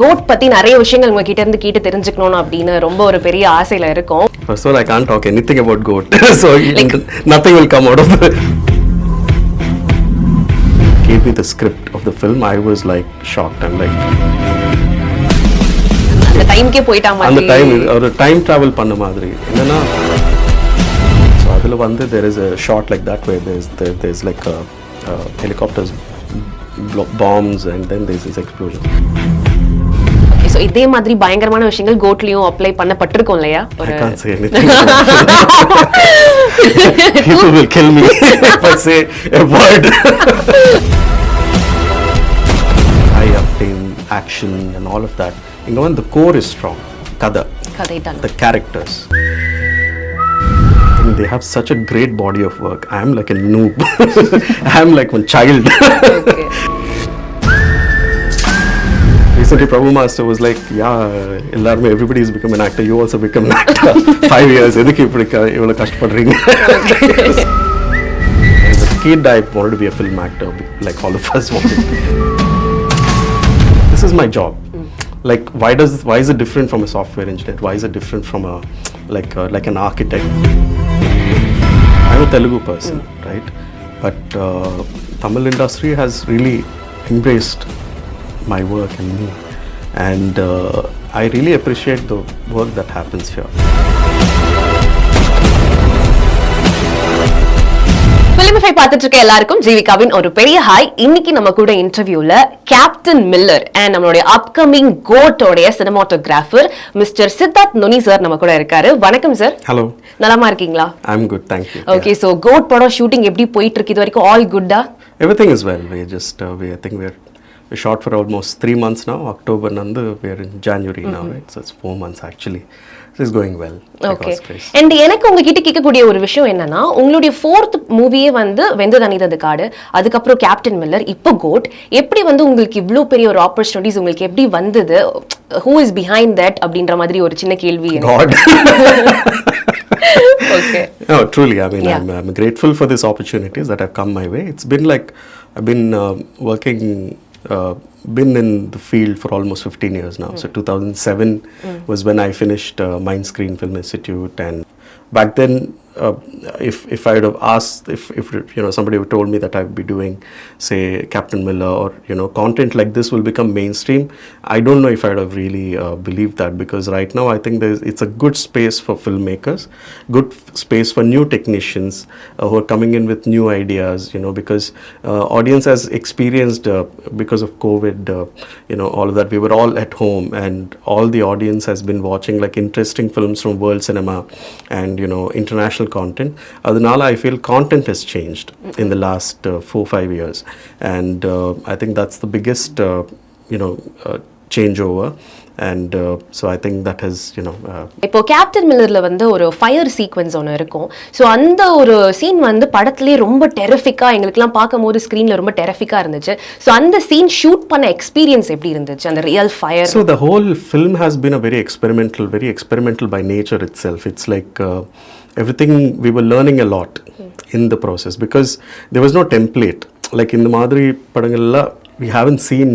Code பத்தி நிறைய விஷயங்கள் உங்ககிட்ட இருந்து கேட்டு தெரிஞ்சுக்கணும் அப்படின்னு ரொம்ப ஒரு பெரிய ஆசையில இருக்கும். First of all, I can't talk anything about goat, so nothing will come out of it. Gave me the script of the film. I was like shocked. I'm like, அந்த டைம்க்கே போயிட்டா மாதிரி. அந்த டைம் ஒரு டைம் டிராவல் பண்ண மாதிரி. என்னன்னா, so அதுல வந்து there is a shot like that where there's like a helicopters bombs and then there's this explosion. So இதே மாதிரி பயங்கரமான விஷயங்கள் கோட்லயும் அப்ளை பண்ணப்பட்டிருக்கும் இல்லையா? I can't say anything. People will kill me if I say a word. I obtain action and all of that. Inga when the core is strong, kadai tan, the characters, and they have such a great body of work. I am like a noob. I am like one child. Okay. Recently Prabhu Master was like, yeah, everybody has become an actor, you also become an actor. 5 years, edukku ivlo kashtapadreenga. As a kid I wanted to be a film actor, like all of us wanted. This is my job. Like why is it different from a software engineer? Why is it different from a like an architect? I'm a Telugu person, right? But Tamil industry has really embraced my work and me, and I really appreciate the work that happens here. Filmify பார்த்துட்டு இருக்க எல்லாருக்கும் ஜீவிகாவின் ஒரு பெரிய hi. இன்னைக்கு நம்ம கூட இன்டர்வியூல captain Miller and நம்மளுடைய அப்கமிங் கோட்டோடைய சினிமாட்டோகிராஃபர் மிஸ்டர் சித்தார்த் நுனி சார் நம்ம கூட இருக்காரு. வணக்கம் சார். ஹலோ. நலமா இருக்கீங்களா? I'm good, thank you. Okay, so goat படம் ஷூட்டிங் எப்படி போயிட்டு இருக்கு இது வரைக்கும்? All Gutta? Everything is well. I think we shot for almost 3 months now. October nandu we are in January now, right? So it's 4 months actually. So it's going well. Okay. And எனக்கு உங்ககிட்ட கேட்கக்கூடிய ஒரு விஷயம் என்னன்னா, உங்களுடைய 4th மூவியே வந்து வெந்து தணிதது காடு, அதுக்கப்புறம் கேப்டன் மில்லர், இப்போ கோட், எப்படி வந்து உங்களுக்கு இவ்ளோ பெரிய ஒரு ஆப்பர்ச்சுனிட்டிஸ் உங்களுக்கு எப்படி வந்தது? Who is behind that அப்படின்ற மாதிரி ஒரு சின்ன கேள்வி. God. Okay. No, truly, I mean, yeah. I'm grateful for these opportunities that have come my way. It's been like I've been working. Been in the field for almost 15 years now. So 2007 was when I finished Mindscreen Film Institute, and back then if I would have asked if you know somebody would told me that I would be doing say Captain Miller or content like this will become mainstream, I don't know if I would have really believed that, because right now I think it's a good space for filmmakers, good space for new technicians who are coming in with new ideas, because audience has experienced because of COVID, all of that. We were all at home and all the audience has been watching like interesting films from world cinema and international content. Adanala I feel content has changed in the last 4-5 years, and I think that's the biggest changeover, and so I think that has இப்போ captain மில்லர்ல வந்து ஒரு fire sequence ஒன்று இருக்கும். So அந்த ஒரு scene வந்து படத்திலே ரொம்ப டெரிஃபிக்கா எங்களுக்குலாம் பார்க்கும்போது ஸ்க்ரீன்ல ரொம்ப டெரிஃபிக்கா இருந்துச்சு. ஸோ அந்த சீன் ஷூட் பண்ண எக்ஸ்பீரியன்ஸ் எப்படி இருந்துச்சு, அந்த real fire? So the whole film has been a very experimental by nature itself. It's like everything we were learning a lot in the process, because there was no template like in the madri padangalla. We haven't seen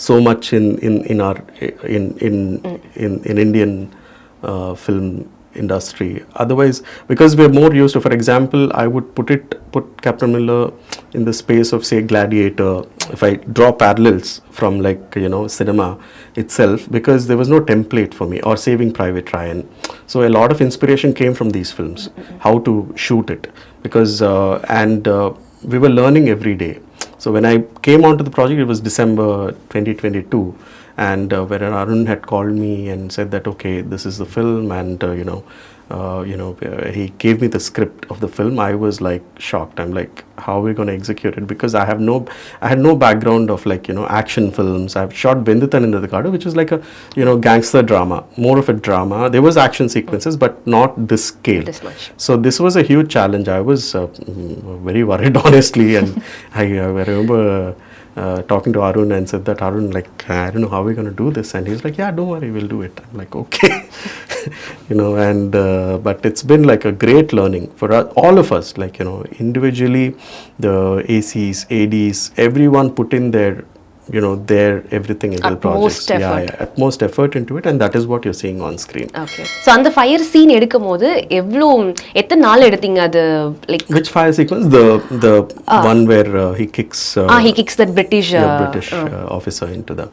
so much in our Indian film industry. Otherwise, because we are more used to, for example, I would put Captain Miller in the space of say Gladiator, if I draw parallels from like cinema itself, because there was no template for me, or Saving Private Ryan. So a lot of inspiration came from these films, how to shoot it, because we were learning every day. So when I came onto the project, it was December 2022, and when Arun had called me and said that okay, this is the film, and he gave me the script of the film, I was like shocked. I'm like, how are we going to execute it? Because I had no background of like action films. I've shot Vendu Thanindrathu Kaadu, which is like a gangster drama, more of a drama. There was action sequences, but not this scale. This much. So this was a huge challenge. I was very worried honestly, and I remember talking to Arun and said that Arun, like, I don't know how we're going to do this, and he's like, yeah, don't worry, we'll do it. I'm like, okay. And but it's been like a great learning for all of us, like individually, the ACs, ADs, everyone put in their their everything in the projects. Utmost effort. Utmost effort into it, and that is what you're seeing on screen. Okay so அந்த fire scene எடுக்கும்போது எத்தனை நாள் எடுத்தீங்க அது like Which fire sequence? The one where he kicks he kicks that British officer into the.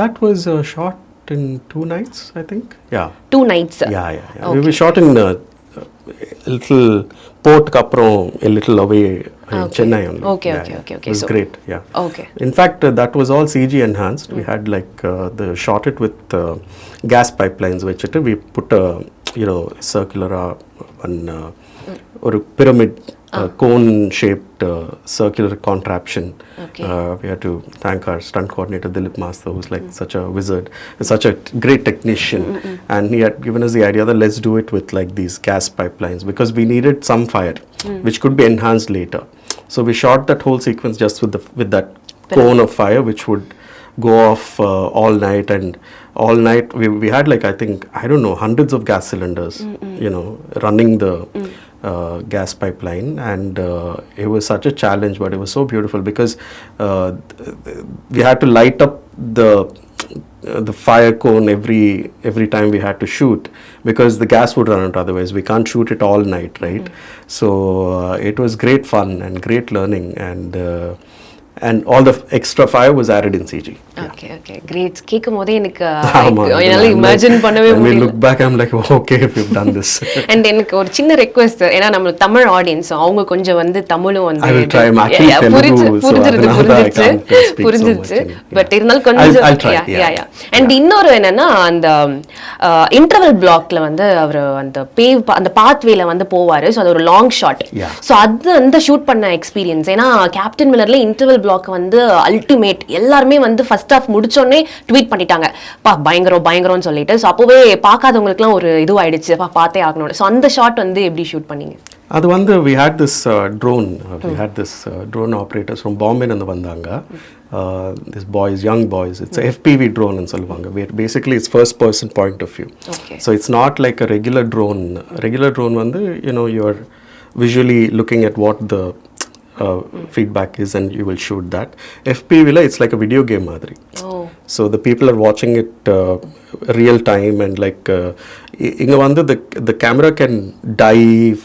That was shot in 2 nights, I think. Yeah. 2 nights. Yeah. Okay. We shot in a little port kaprom, a little away in Chennai only. Okay. It was great. Yeah. Okay. In fact, that was all CG enhanced. We had shot it with gas pipelines, which we put a circular one or a pyramid cone shaped circular contraption. Okay. We had to thank our stunt coordinator Dilip Master, who's like such a wizard, such a great technician, and he had given us the idea that let's do it with like these gas pipelines because we needed some fire which could be enhanced later. So we shot that whole sequence just with that cone of fire which would go off all night, and all night we had like I think I don't know hundreds of gas cylinders running the gas pipeline, and it was such a challenge, but it was so beautiful because we had to light up the fire cone every time we had to shoot because the gas would run out, otherwise we can't shoot it all night, right? So it was great fun and great learning, and all the extra fire was added in CG. Okay, great. கேக்கும்போதே எனக்கு என்னால imagine பண்ணவே முடியல. When we முடியல. look back, I'm like, okay, we've done this. And எனக்கு ஒரு சின்ன request, ஏன்னா நம்ம தமிழ் ஆடியன்ஸ், அவங்க கொஞ்சம் வந்து தமிழும் வந்து I will try. I'm actually புரிஞ்சிருச்சு. பட் இருந்தாலும் கொஞ்சம் I'll try. Yeah. And இன்னொரு என்னன்னா அந்த இன்டர்வல் பிளாக்ல வந்து அவர் அந்த பாத்வேல வந்து போவாரு. சோ அது ஒரு லாங் ஷாட். சோ அது அந்த ஷூட் பண்ண எக்ஸ்பீரியன்ஸ், ஏன்னா கேப்டன் மில்லர்ல இன்டர்வல் பிளாக் வந்து அல்டிமேட், எல்லாருமே வந்து ஃபர்ஸ்ட் ஹாஃப் முடிச்சோடனே ட்வீட் பண்ணிட்டாங்க பா பயங்கரம்னு சொல்லிட்டு. ஸோ அப்போவே பார்க்காதவங்களுக்குலாம் ஒரு இதுவாயிடுச்சு, பார்த்தே ஆகணும். ஸோ அந்த ஷாட் வந்து எப்படி ஷூட் பண்ணீங்க? அது வந்து we had this drone drone operators from Bombay வந்து வந்தாங்க. These boys, young boys, it's a FPV drone ன்னு சொல்லுவாங்க. Basically it's first person point of view. So it's not like a regular drone வந்து you're visually looking at what the feedback is and you will shoot that. FPV it's like a video game madri. So the people are watching it real time, and like inga vandu the camera can dive,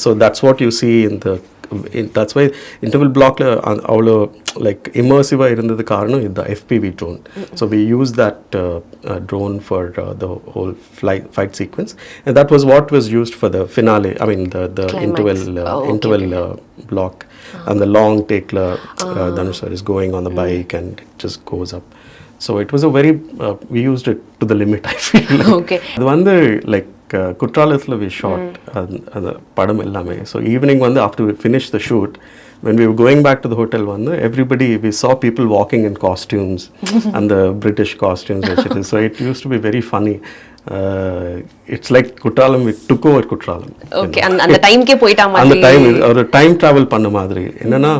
so that's what you see that's why interval block avlo like immersive irundhathu kaaranam idha FPV drone. So we use that drone for the whole fight sequence, and that was what was used for the finale. I mean the interval block, and the long take Dhanush sir is going on the bike and it just goes up. So it was a very we used it to the limit, I feel like. Okay. அது வந்து like குற்றாலத்தில் we shot அந்த படம் எல்லாமே. So evening வந்து after we finished the shoot, when we were going back to the hotel we saw people walking in costumes and the British costumes, actually. So it used to be very funny. It's like Kutralam, we took over Kutralam. Okay, and the time ke poita madri. And the time or time travel panna madri. Enna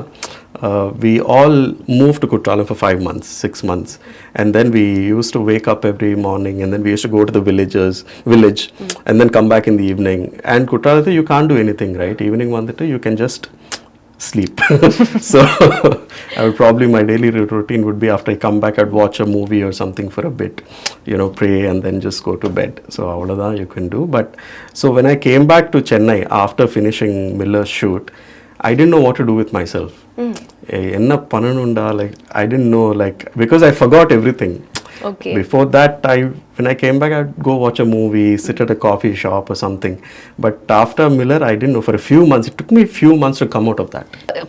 we all moved to Kutralam for 5 months, 6 months, and then we used to wake up every morning, and then we used to go to the village and then come back in the evening. And Kutralam you can't do anything, right? Evening vandittu you can just sleep. So I would probably, my daily routine would be after I come back I'd watch a movie or something for a bit, pray and then just go to bed. So avladha you can do. But so when I came back to Chennai after finishing Miller's shoot, I didn't know what to do with myself. Enna pananunda, like I didn't know, like because I forgot everything. Okay. Before that, when I came back, I'd go watch a movie, sit at a coffee shop or something. But after Miller, I didn't know. For a few months, it took me a few months to come out of that.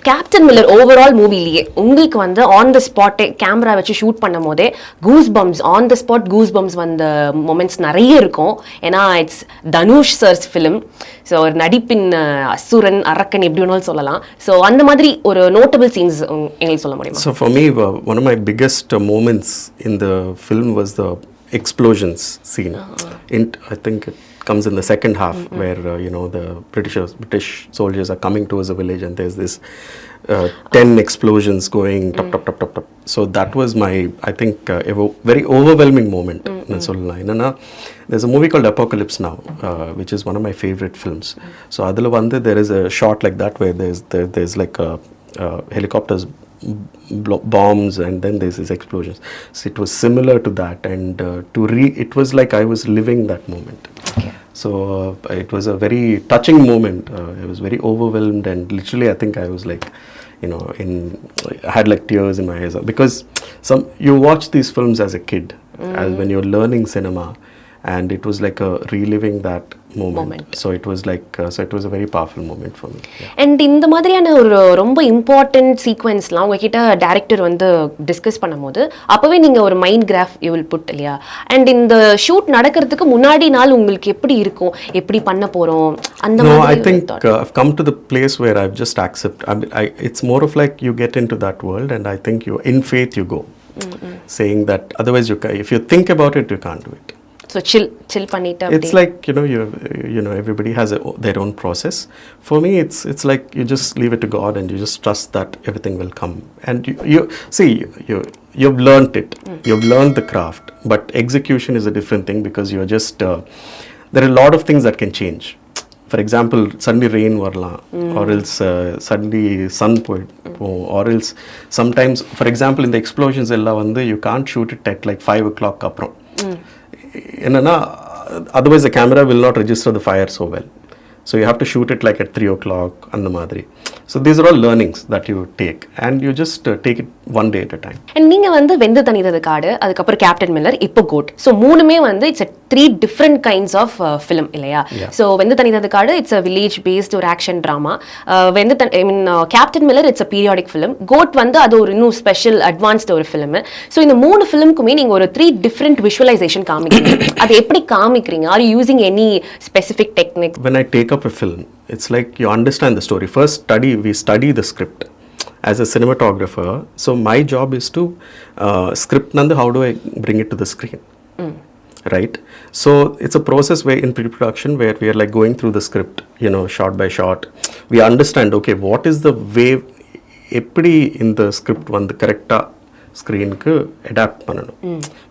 Captain Miller overall movie உங்களுக்கு வந்து on the spot camera வச்சு shoot பண்ணும்போதே goosebumps, on the spot goosebumps வந்த moments நிறைய இருக்கும். ஏன்னா it's Dhanush சர்ஸ் film. So ஒரு நடிப்பின் அசுரன் அரக்கன் எப்படி வேணாலும் சொல்லலாம். ஸோ அந்த மாதிரி ஒரு நோட்டபிள் சீன்ஸ் எங்களுக்கு சொல்ல முடியுமா? So for me, one of my biggest moments in the film was the explosions scene. I think it comes in the second half where the British soldiers are coming towards the village, and there's this 10 explosions going top. So that was my, I think, very overwhelming moment. There's a movie called Apocalypse Now, which is one of my favorite films. So adula there is a shot like that where there's like helicopters bombs, and then there's these explosions. So it was similar to that, and it was like I was living that moment. Okay. So it was a very touching moment. I was very overwhelmed, and literally I think I was like, I had like tears in my eyes, because you watch these films as a kid, as when you're learning cinema, and it was like a reliving that moment. So it was like it was a very powerful moment for me. And இந்த மாதிரியான ஒரு ரொம்ப important சீக்வென்ஸ்லாம் உங்ககிட்ட director வந்து discuss பண்ணும்போது அப்பவே நீங்க ஒரு mind graph you will put இல்லையா? அண்ட் இந்த ஷூட் நடக்கிறதுக்கு முன்னாடி நாள் உங்களுக்கு எப்படி இருக்கும், எப்படி பண்ண போறோம் அந்த மாதிரி? No, I think I've come to the place where I've just it's more of like you get into that world, and I think in faith you go, saying that otherwise if you think about it, you can't do it. So chill பண்ணிட்டு it's like everybody has their own process. For me, it's like you just leave it to God, and you just trust that everything will come, and you've learned it. You've learned the craft, but execution is a different thing, because you're just there are a lot of things that can change. For example, suddenly rain varla, or else suddenly sun or else sometimes, for example, in the explosions ella vandu you can't shoot it at like 5 o'clock aprom. Otherwise the camera will not register the fire so well. So you have to shoot it like at 3 o'clock and the madri. So these are all learnings that you take, and you just take it one day at a time. And நீங்க வந்து வெந்து தணிதது காடு, அதுக்கப்புறம் Captain Miller, இப்போ GOAT. So மூணுமே வந்து it's 3 different kinds of film இல்லையா? So Vendhu Thanindhathu Kaadu it's a village based ஒரு action drama. Captain Miller it's a periodic film. GOAT வந்து அது ஒரு இன்னும் ஸ்பெஷல் அட்வான்ஸ்டு ஒரு ஃபிலிம். ஸோ இந்த 3 ஃபிலிம்க்குமே நீங்க ஒரு 3 டிஃப்ரெண்ட் விஷுவலைசேஷன் காமிக்கிறீங்க. அது எப்படி காமிக்கிறீங்க? Are you using any specific technique? When I take up a film, it's like you understand the story. First we study the script as a cinematographer. So my job is to script nandu, how do I bring it to the screen? Right? So it's a process where in pre-production where we are like going through the script, shot by shot. We understand, okay, what is the way eppadi in the script vandu correct screen ku adapt pananum.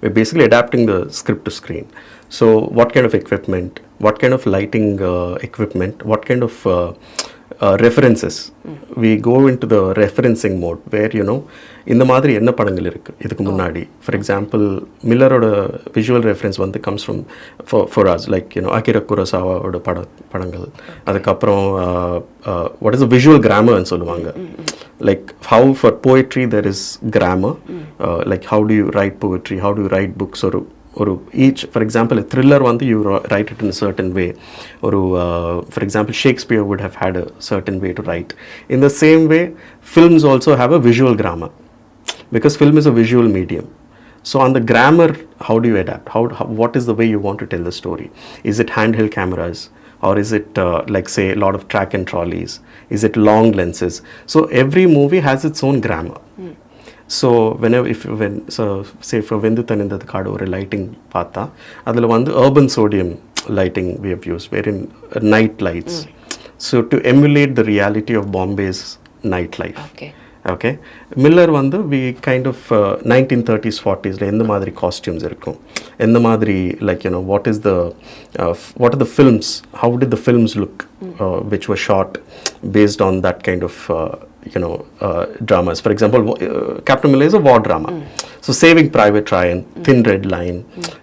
We're basically adapting the script to screen. So what kind of equipment, what kind of lighting equipment, what kind of references. We go into the referencing mode where இந்த மாதிரி என்ன படங்கள் இருக்கு இதுக்கு முன்னாடி. For example, மில்லரோட visual reference வந்து comes from for us, like Akira குரோசாவாவோட படங்கள். அதுக்கப்புறம் what is the visual grammar ன்னு சொல்லுவாங்க. Like how for poetry there is grammar, like how do you write poetry, how do you write books, or each, for example, a thriller vandu you write it in a certain way, or for example Shakespeare would have had a certain way to write. In the same way, films also have a visual grammar, because film is a visual medium. So on the grammar, how do you adapt? What is the way you want to tell the story? Is it handheld cameras, or is it like say a lot of track and trolleys? Is it long lenses? So every movie has its own grammar. So say for வெந்து தணிந்தது காடு ஒரு lighting பார்த்தா அதில் வந்து urban sodium lighting we have used, wherein night lights. So to emulate the reality of Bombay's nightlife. Okay. Miller வந்து we kind of 1930s 40s எந்த மாதிரி costumes இருக்கும், எந்த மாதிரி like what are the films, how did the films look which were shot based on that kind of dramas. For example, Captain Miller is a war drama. So Saving Private Ryan, Thin Red Line,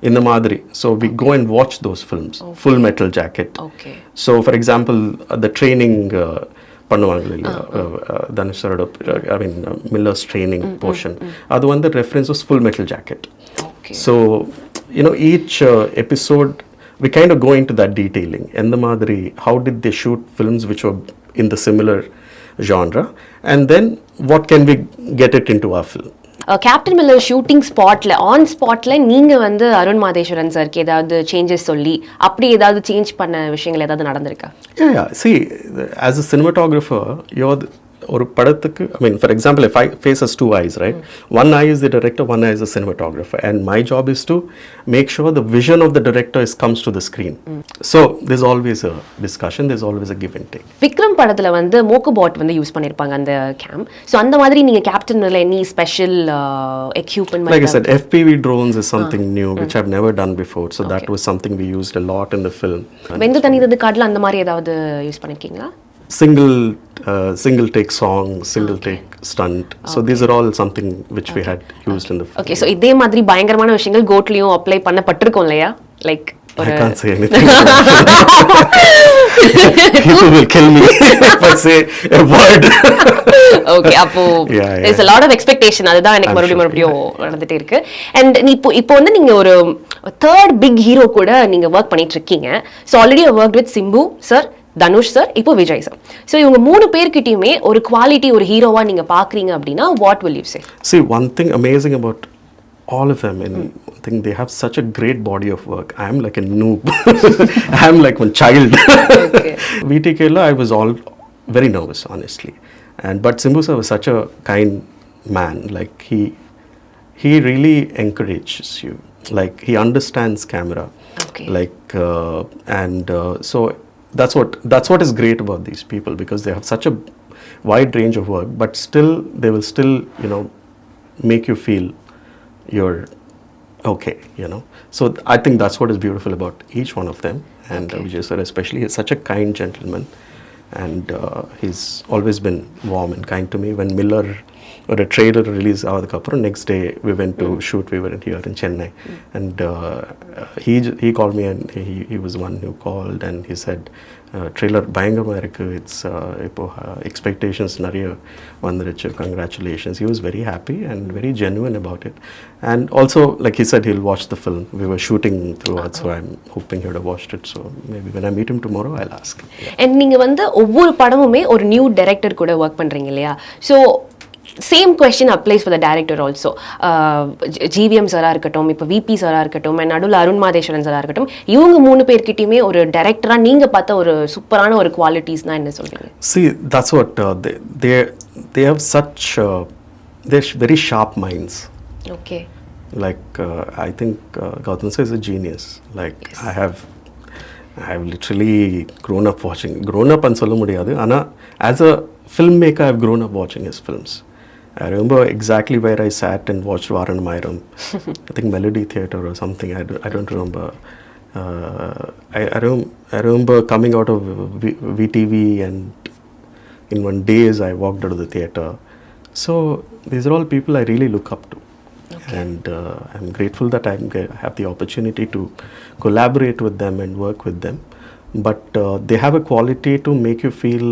in the madri. So we go and watch those films. Full Metal Jacket. So for example, the training பண்ணுவாங்க இல்லையா, தனுஷரோட Miller's training portion, அது வந்து reference was Full Metal Jacket. So each episode we kind of go into that detailing. எந்த மாதிரி, how did they shoot films which were in the similar genre, and then what can we get it into our film. Captain Miller shooting ஸ்பாட்ல நீங்க வந்து அருண் மாதேஸ்வரன் சாருக்கு ஏதாவது changes சொல்லி அப்படி ஏதாவது சேஞ்ச் பண்ண விஷயங்கள் ஏதாவது நடந்திருக்கா? See, as a cinematographer, ஒரு படத்துக்கு, for example, if I face has 2 eyes, right? One eye is the director, one eye is the cinematographer, and my job is to make sure the vision of the director comes to the screen. So there's always a discussion, there's always a give and take. Vikram படத்துல வந்து மோக்கோ பாட் வந்து use பண்ணிருப்பாங்க அந்த game. So அந்த மாதிரி நீங்க captain மில்லர்ல any special equipment? Like I said, FPV drones is something new which I've never done before, so that was something we used a lot in the film. வெந்து தணிந்தது காடுல அந்த மாதிரி ஏதாவது யூஸ் பண்ணிருக்கீங்களா? single take song, single take stunt. So these are all something which we had used in the film. Okay so இதே மாதிரி பயங்கரமான விஷயங்கள் கோட்லயும் apply பண்ணப்பட்டிருக்கும் இல்லையா like I can't say anything. People will kill me if I say a word. Okay அப்போ there's a lot of expectation அதுதான் எனக்கு மறுபடியும் நடந்துட்டே இருக்கு. அண்ட் இப்போ வந்து நீங்க ஒரு தேர்ட் பிக் ஹீரோ கூட நீங்க ஒர்க் பண்ணிட்டு இருக்கீங்க. So already work with Simbu sir, Dhanush sir, இப்போ விஜய் சார். ஸோ இவங்க 3 பேர்கிட்டயுமே ஒரு குவாலிட்டி ஒரு ஹீரோவா நீங்க பாக்குறீங்க அப்படின்னா what will you say? See, one thing amazing about all of them, and I think they have such a great body of work. I am like a noob. I am like one child. Okay. VTK la I was all very nervous, honestly, but Simbu sir was such a kind man. Like he really encourages you. Like he understands camera. Okay. Like so that's what is great about these people, because they have such a wide range of work, but still they will still make you feel you're okay, so I think that's what is beautiful about each one of them. And Vijay sir especially is such a kind gentleman, and he's always been warm and kind to me. When Miller or a trailer release avadukapra, next day we went to shoot. We were here in Chennai, and he called me, and he was the one who called, and he said trailer பயங்கரமா இருக்கு, it's இப்போ expectations நிறைய வந்துருச்சு, congratulations. He was very happy and very genuine about it. And also, like he said, he'll watch the film. We were shooting throughout, so I'm hoping he would have watched it. So maybe when I meet him tomorrow, I'll ask. And நீங்க வந்து ஒவ்வொரு படமுமே ஒரு new director கூட work பண்றீங்க இல்லையா? So same question applies for the director also. GVM சாரா இருக்கட்டும், இப்போ விபி சாரா இருக்கட்டும், நடுவில் அருண் மாதேஸ்வரன் சாரா இருக்கட்டும், இவங்க 3 பேர்கிட்டயுமே ஒரு டைரக்டரா நீங்க பார்த்த ஒரு சூப்பரான ஒரு குவாலிட்டிஸ்னா என்ன சொல்றீங்க? See, that's what they have such they're very sharp minds. Okay. Like I think Gautam sir is a genius. Like yes. I have literally grown up and சொல்ல முடியாது, ஆனா as a filmmaker I've grown up watching his films. I remember exactly where I sat and watched Varanamayiram. I think Melody Theatre or something. I don't remember. I remember coming out of VTV, and in one days I walked out of the theatre. So these are all people I really look up to. Okay. And I'm grateful that I have the opportunity to collaborate with them and work with them. But they have a quality to make you feel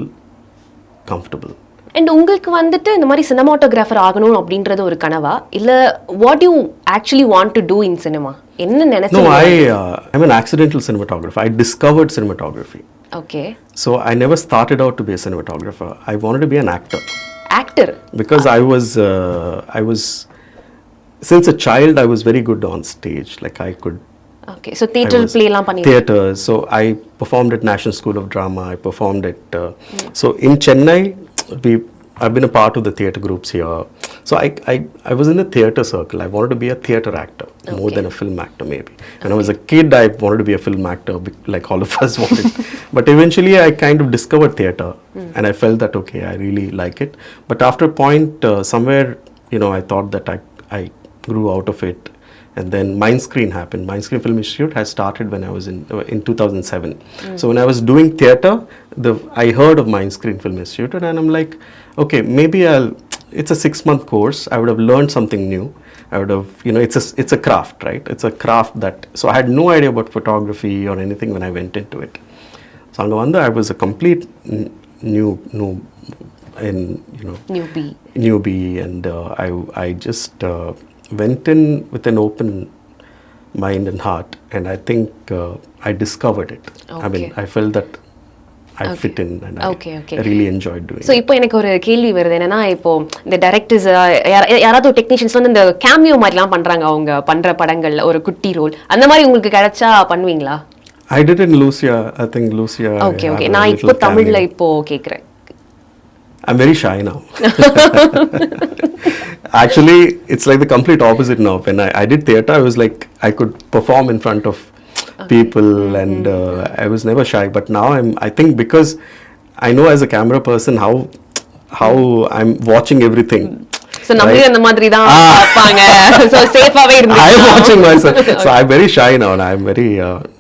comfortable. And உங்களுக்கு வந்துட்டு இந்த மாதிரி cinematographer ஆகணும் அப்படின்றது ஒரு கனவா, இல்ல what you actually want to do in cinema? என்ன நினைச்சீங்க? No, I'm an accidental cinematographer. I discovered cinematography. Okay. So I never started out to be a cinematographer. I wanted to be an actor. Actor? Because I was since a child I was very good on stage. Like I could. Okay. So theater play எல்லாம் பண்ணீங்க? Theater. So I performed at National School of Drama. I performed at so in Chennai I've been a part of the theatre groups here. So I was in the theatre circle. I wanted to be a theatre actor more than a film actor maybe. When I was a kid I wanted to be a film actor like all of us wanted. But eventually I kind of discovered theatre and I felt that okay, I really like it. But after a point somewhere I thought that I grew out of it. And then Mindscreen happened. Mindscreen Film Institute has started when I was in 2007. So when I was doing theatre, I heard of Mindscreen Film Institute, and I'm like, okay, maybe it's a 6-month course. I would have learned something new. I would have, it's a craft, right? It's a craft so I had no idea about photography or anything when I went into it. So I was a complete newbie, and I just went in with an open mind and heart, and I think I discovered it. Okay. I mean, I felt that I fit in, and I really enjoyed doing it. So இப்போ எனக்கு ஒரு கேள்வி வருது, என்னன்னா இப்போ இந்த directors யாராவது technicians வந்து இந்த கேமியோ மாதிரிலாம் பண்றாங்க, அவங்க பண்ற படங்கள்ல ஒரு குட்டி ரோல் அந்த மாதிரி உங்களுக்கு கிடைச்சா பண்ணுவீங்களா? I did in Lucia. I think Lucia. Okay. நான் இப்போ தமிழ்ல இப்போ கேக்குறேன். I'm very shy now. Actually, it's like the complete opposite now. When I did theatre, I was like, I could perform in front of people, and I was never shy. But now I think because I know as a camera person how I'm watching everything. So நம்மளே அந்த மாதிரி தான் பாப்பாங்க. So safe-ஆவே இருங்க. I'm watching myself. So I'm very shy now and I'm very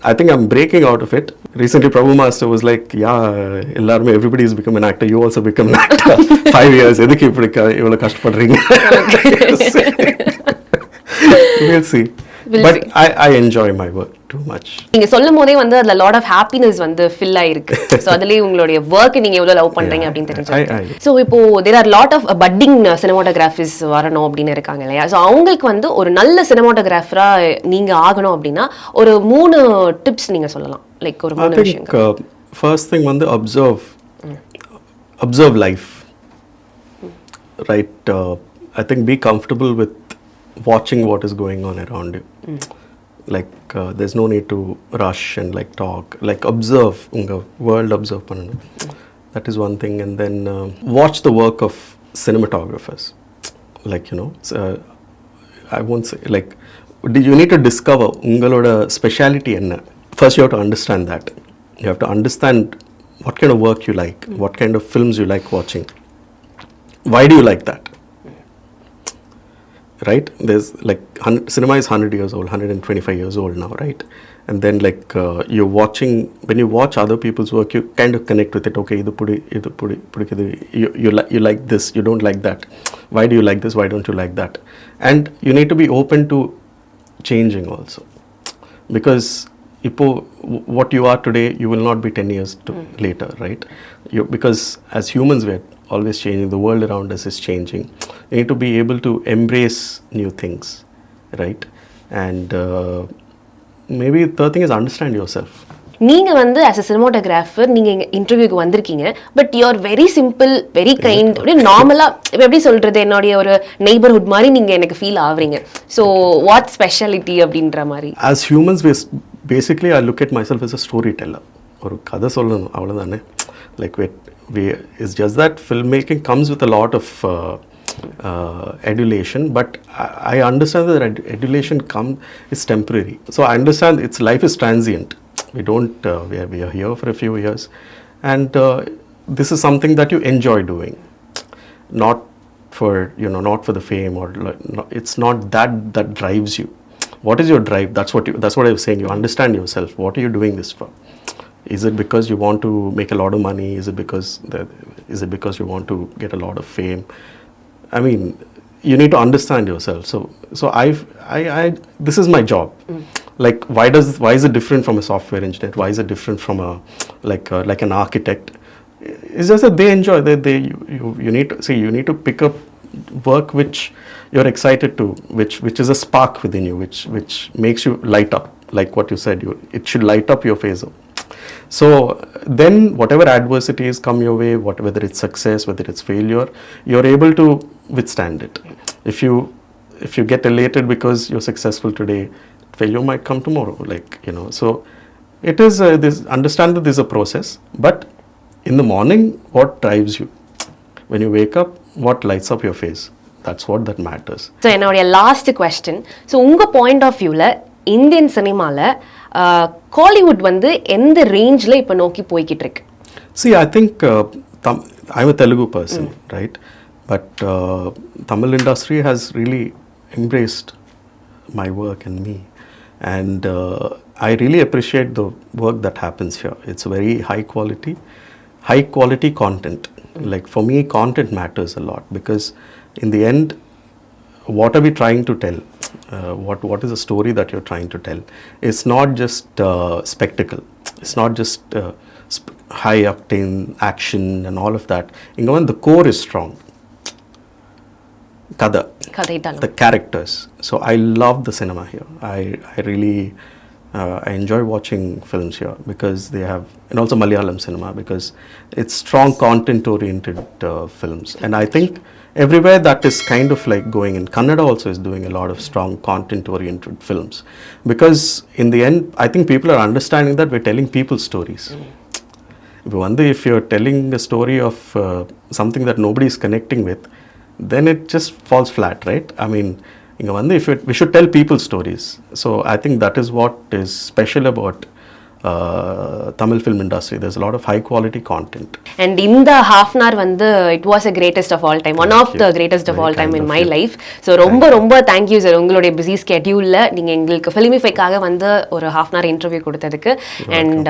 I think I'm breaking out of it. Recently Prabhu Master was like, yeah, everybody has become an actor, you also become an actor. 5 years எதுக்கு இப்படி இவ்வளவு கஷ்டப்படுறீங்க? We'll see. But I enjoy my work too much. நீங்க சொல்லும் போதே வந்து அதுல lot of happiness வந்து fill ஆயிருக்கு. So அதுலயே உங்களுடைய work நீங்க எவ்வளவு லவ் பண்றீங்க அப்படின்னு தெரிஞ்சிருக்கு. So இப்போ there are lot of budding cinematographers வரணும் அப்படின்னு இருக்காங்க இல்லையா? So அவங்களுக்கு வந்து ஒரு நல்ல cinematographer-ஆ நீங்க ஆகணும் அப்படின்னா ஒரு 3 டிப்ஸ் நீங்க சொல்லலாம். லைக் ஒரு 3 விஷயங்கள். I think first thing வந்து observe life. Right, I think be comfortable with watching what is going on around you. Like there's no need to rush and like talk, like observe unga world observe pannu. That is one thing. And then watch the work of cinematographers, like I won't say like you need to discover ungaloda speciality enna. First you have to understand that. You have to understand what kind of work you like, what kind of films you like watching, why do you like that. Right, there's like cinema is 100 years old, 125 years old now, right? And then like you're watching, when you watch other people's work, you kind of connect with it. Okay, you like this, you don't like that. Why do you like this, why don't you like that? And you need to be open to changing also, because what you are today, you will not be 10 years later, right? Because as humans we're always changing, the world around us is changing. You need to be able to embrace new things, right? And maybe third thing is understand yourself. நீங்க வந்து as a cinematographer நீங்க இன்டர்வியூக்கு வந்திருக்கீங்க, but you are very simple, very kind, அப்படியே நார்மலா எப்படி சொல்றது, என்னுடைய ஒரு நெய்பர்ஹுட் மாதிரி நீங்க எனக்கு ஃபீல் ஆவறீங்க. ஸோ வாட் ஸ்பெஷாலிட்டி அப்படின்ற மாதிரி. As humans basically I look at myself as a storyteller. ஒரு கதை சொல்லணும் அவ்வளவுதானே. Like it's just that filmmaking comes with a lot of adulation, but I understand that adulation is temporary. So I understand its life is transient. We are here for a few years, and this is something that you enjoy doing, not for the fame, or it's not that drives you. What is your drive? That's what I was saying. You understand yourself. What are you doing this for? Is it because you want to make a lot of money? Is it because you want to get a lot of fame? I mean, you need to understand yourself. So this is my job. Like why is it different from a software engineer? Why is it different from like an architect? It's just that they enjoy. You need to pick up work which you're excited to, which is a spark within you, which makes you light up. Like what you said, it should light up your face. So then whatever adversities come your way, whether it's success, whether it's failure, you're able to withstand it. If you get elated because you're successful today, failure might come tomorrow, so it is understand that there's a process. But in the morning, what drives you? When you wake up, what lights up your face? That's what that matters. So என்னோட last question, so உங்க point of வியூல Indian சினிமால Kollywood வந்து எந்த ரேஞ்ச்ல இப்ப நோக்கி போய்கிட்டு இருக்கு? See, I think I'm a Telugu person, right? But Tamil industry has really embraced my work and me, and I really appreciate the work that happens here. It's very high quality content. Like for me, content matters a lot, because in the end, what are we trying to tell? What is the story that you're trying to tell? It's not just spectacle. It's not just high octane action and all of that. The core is strong. The characters. So I love the cinema here. I really I enjoy watching films here because they have, and also Malayalam cinema, because it's strong content oriented films. And I think everywhere that is kind of like going in. Kannada also is doing a lot of strong content oriented films, because in the end I think people are understanding that we're telling people stories. If you're telling a story of something that nobody is connecting with, then it just falls flat, right? I mean, we should tell people stories. So I think that is what is special about Tamil film industry. There's a lot of high quality content. And இந்த half an hour வந்து it was a greatest of all time, one of the greatest of all time in my life. So ரொம்ப thank you sir, உங்களுடைய busy schedule-ல நீங்க எங்களுக்கு Filmify-க்காக வந்து ஒரு half an hour interview கொடுத்ததுக்கு. And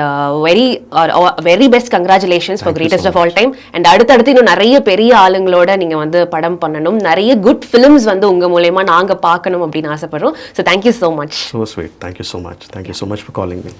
very best congratulations for greatest of all time. And அடுத்தடுத்து இன்னும் நிறைய பெரிய ஆளுங்களோட நீங்க வந்து படம் பண்ணணும், நிறைய good films வந்து உங்க மூலமா நாங்க பார்க்கணும் அப்படின்னு ஆசைப்படுறோம். So thank you so much. So sweet. Thank you so much. Thank you so much for calling me.